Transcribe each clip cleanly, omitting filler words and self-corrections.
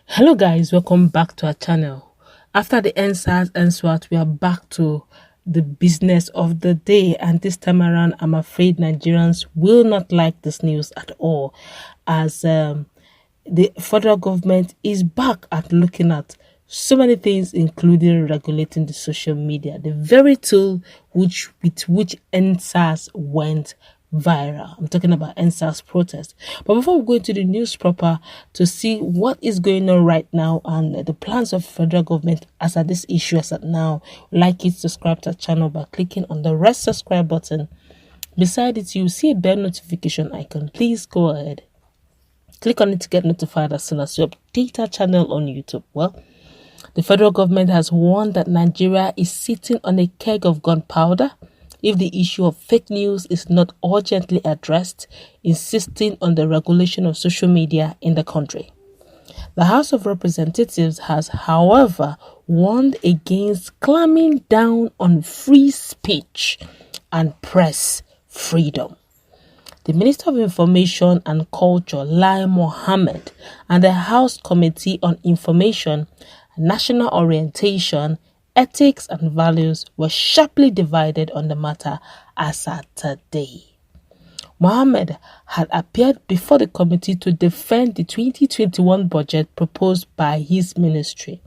Hello guys, welcome back to our channel. After the Sars and SWAT, we are back to the business of the day, and this time around I'm afraid Nigerians will not like this news at all, as the federal government is back at looking at so many things, including regulating the social media, the very tool with which Sars went viral. I'm talking about Sars protest. But before we go into the news proper to see what is going on right now and the plans of federal government as at this issue as at now, like it, subscribe to our channel by clicking on the red subscribe button. Beside it, you see a bell notification icon. Please go ahead, click on it to get notified as soon as we update our channel on YouTube. Well, the federal government has warned that Nigeria is sitting on a keg of gunpowder if the issue of fake news is not urgently addressed, insisting on the regulation of social media in the country. The House of Representatives has, however, warned against clamping down on free speech and press freedom. The Minister of Information and Culture, Lai Mohammad, and the House Committee on Information, National Orientation, Ethics and Values were sharply divided on the matter as at today. Mohammed had appeared before the committee to defend the 2021 budget proposed by his ministry.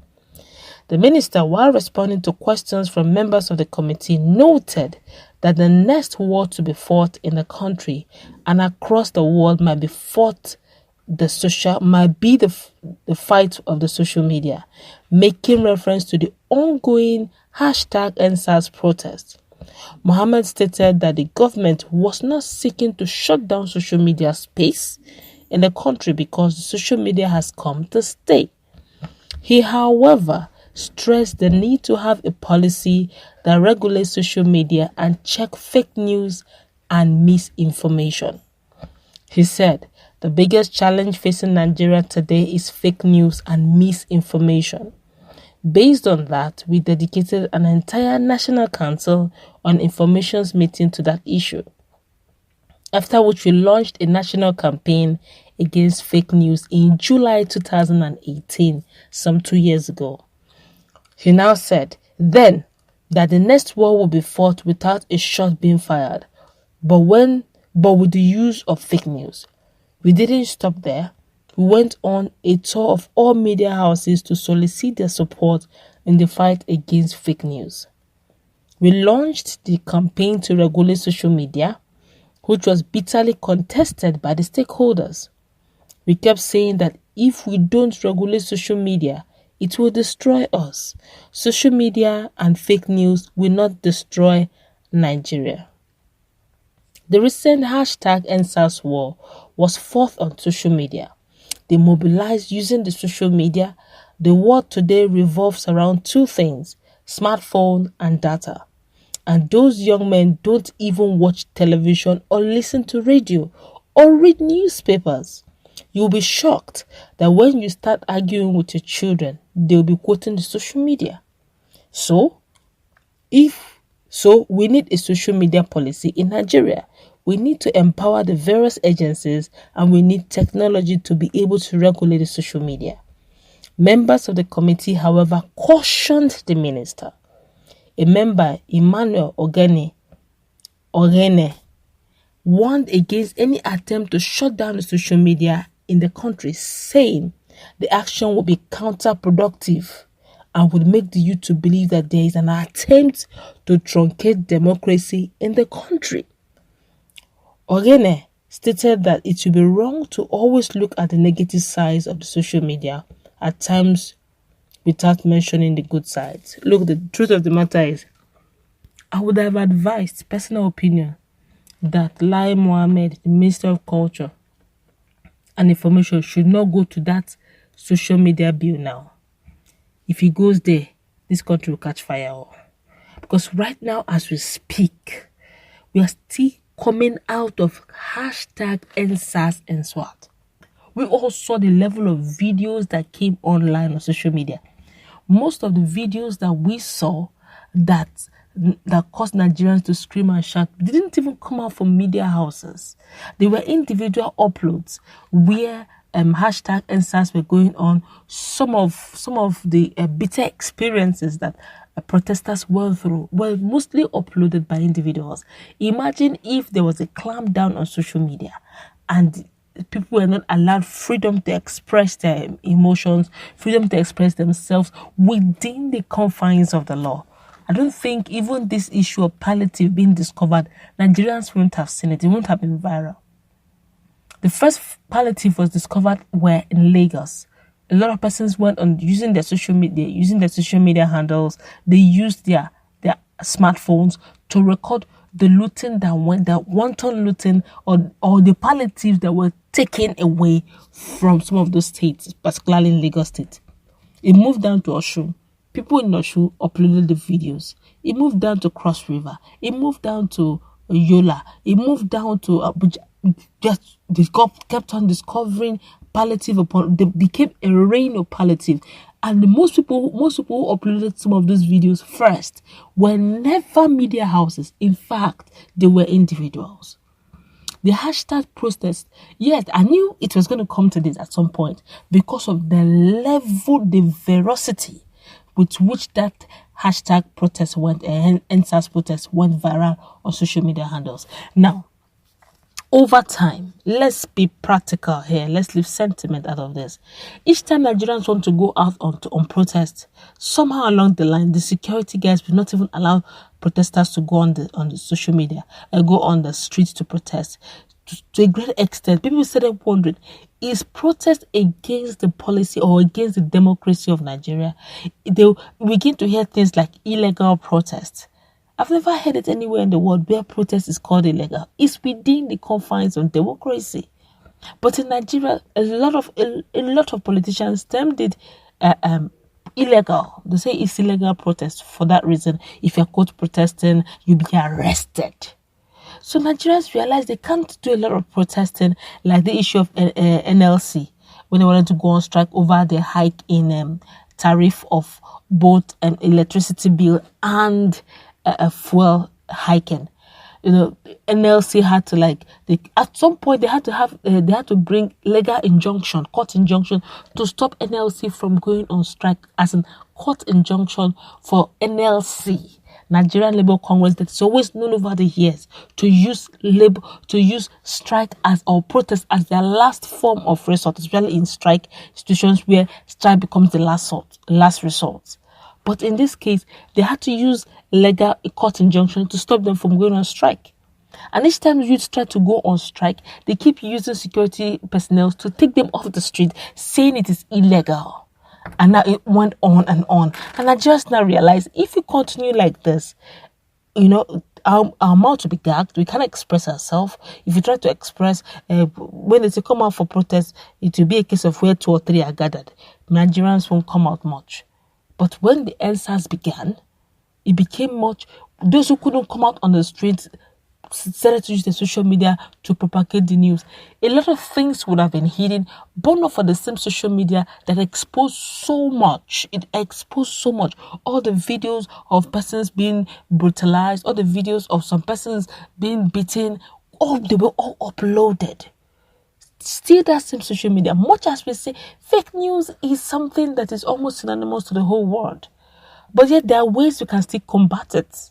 The minister, while responding to questions from members of the committee, noted that the next war to be fought in the country and across the world might be the fight of the social media, making reference to the ongoing #EndSARS protest. Mohammed stated that the government was not seeking to shut down social media space in the country because the social media has come to stay. He, however, stressed the need to have a policy that regulates social media and check fake news and misinformation. He said, the biggest challenge facing Nigeria today is fake news and misinformation. Based on that, we dedicated an entire National Council on Information's meeting to that issue, after which we launched a national campaign against fake news in July 2018, some 2 years ago. He now said then that the next war will be fought without a shot being fired, but with the use of fake news. We didn't stop there. We went on a tour of all media houses to solicit their support in the fight against fake news. We launched the campaign to regulate social media, which was bitterly contested by the stakeholders. We kept saying that if we don't regulate social media, it will destroy us. Social media and fake news will not destroy Nigeria. The recent #EndSARS war was fought on social media. They mobilized using the social media. The world today revolves around two things: smartphone and data. And those young men don't even watch television or listen to radio or read newspapers. You'll be shocked that when you start arguing with your children, they'll be quoting the social media. So we need a social media policy in Nigeria. We need to empower the various agencies, and we need technology to be able to regulate the social media. Members of the committee, however, cautioned the minister. A member, Emmanuel Oghene, warned against any attempt to shut down the social media in the country, saying the action would be counterproductive and would make the youth to believe that there is an attempt to truncate democracy in the country. Oghene stated that it would be wrong to always look at the negative sides of the social media at times without mentioning the good sides. Look, the truth of the matter is, I would have advised, personal opinion, that Lai Mohammad, the Minister of Culture and Information, should not go to that social media bill now. If he goes there, this country will catch fire. Because right now, as we speak, we are still coming out of #EndSARS and SWAT. We all saw the level of videos that came online on social media. Most of the videos that we saw that caused Nigerians to scream and shout didn't even come out from media houses. They were individual uploads where hashtag NSAS were going on, some of the bitter experiences that protesters went through were mostly uploaded by individuals. Imagine if there was a clampdown on social media and people were not allowed freedom to express their emotions, freedom to express themselves within the confines of the law. I don't think even this issue of palliative being discovered, Nigerians wouldn't have seen it. It wouldn't have been viral. The first palliative was discovered were in Lagos. A lot of persons went on using their social media handles. They used their smartphones to record the looting that went, that wanton looting or the palliatives that were taken away from some of those states, particularly in Lagos State. It moved down to Osun. People in Osun uploaded the videos. It moved down to Cross River. It moved down to Yola. It moved down to Abuja. They kept on discovering palliative upon. They became a rain of palliative. And most people who uploaded some of those videos first were never media houses. In fact, they were individuals. The hashtag protest, yes, I knew it was going to come to this at some point because of the level, the veracity with which that hashtag protest went, NSAS protest went viral on social media handles. Now, over time, let's be practical here. Let's leave sentiment out of this. Each time Nigerians want to go out on protest, somehow along the line, the security guys will not even allow protesters to go on the social media and go on the streets to protest. To a great extent, people started wondering, is protest against the policy or against the democracy of Nigeria? They begin to hear things like illegal protest. I've never heard it anywhere in the world where protest is called illegal. It's within the confines of democracy. But in Nigeria, a lot of politicians termed it illegal. They say it's illegal protest. For that reason, if you're caught protesting, you'll be arrested. So Nigerians realized they can't do a lot of protesting, like the issue of NLC, when they wanted to go on strike over the hike in tariff of both electricity bill and fuel hiking. NLC had to at some point they had to bring legal injunction, court injunction to stop NLC from going on strike, as in court injunction for NLC, Nigerian Labour Congress, that is always known over the years to use strike or protest as their last form of resort, especially in strike situations where strike becomes the last resort. But in this case, they had to use legal court injunction to stop them from going on strike. And each time youths try to go on strike, they keep using security personnel to take them off the street, saying it is illegal. And now it went on and on. And I just now realized, if we continue like this, our mouth will be gagged. We can't express ourselves. If you try to express, when they say come out for protest, it will be a case of where 2 or 3 are gathered. Nigerians won't come out much. But when the NSAS began, it became much. Those who couldn't come out on the streets started to use the social media to propagate the news. A lot of things would have been hidden, but not for the same social media that exposed so much. It exposed so much. All the videos of persons being brutalized, all the videos of some persons being beaten, they were all uploaded. Still that same social media, much as we say fake news is something that is almost synonymous to the whole world, but yet there are ways we can still combat it.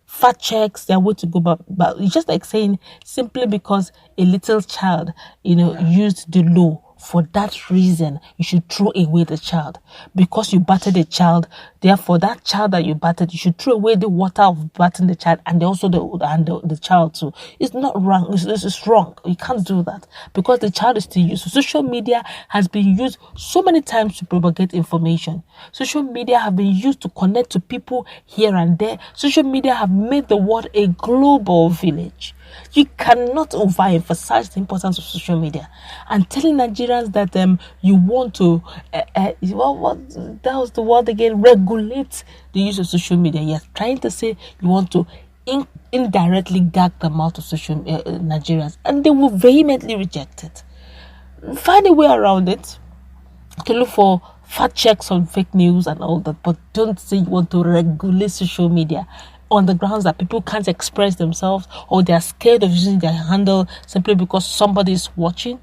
Fact checks, there are ways to go about. But it's just like saying simply because a little child used the law, for that reason you should throw away the child. Because you battered a child, therefore that child that you battered, you should throw away the water of battering the child and also the child too. It's not wrong. It's wrong. You can't do that because the child is still used. So social media has been used so many times to propagate information. Social media have been used to connect to people here and there. Social media have made the world a global village. You cannot overemphasize the importance of social media. And telling Nigerians that you want to, what that was the word again, regulate the use of social media. You're trying to say you want to indirectly gag the mouth of social Nigerians, and they will vehemently reject it. Find a way around it. You can look for fact checks on fake news and all that, but don't say you want to regulate social media on the grounds that people can't express themselves or they're scared of using their handle simply because somebody is watching.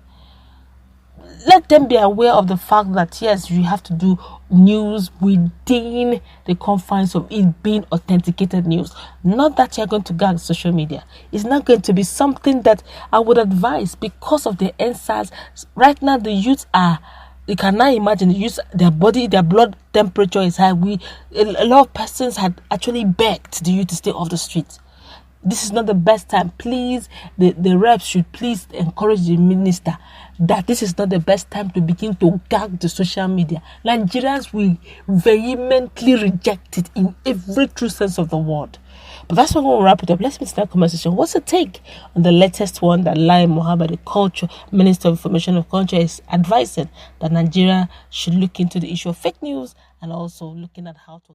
let them be aware of the fact that yes, you have to do news within the confines of it being authenticated news. Not that you're going to gag social media. It's not going to be something that I would advise because of the NSAS. Right now, the youth are. You cannot imagine the youth, their blood temperature is high. A lot of persons had actually begged the youth to stay off the streets. This is not the best time. Please, the reps should please encourage the minister that this is not the best time to begin to gag the social media. Nigerians will vehemently reject it in every true sense of the word. But that's what we'll wrap it up. Let's meet in that conversation. What's the take on the latest one that Lai Mohammad, the Minister of Information and Culture, is advising that Nigeria should look into the issue of fake news and also looking at how to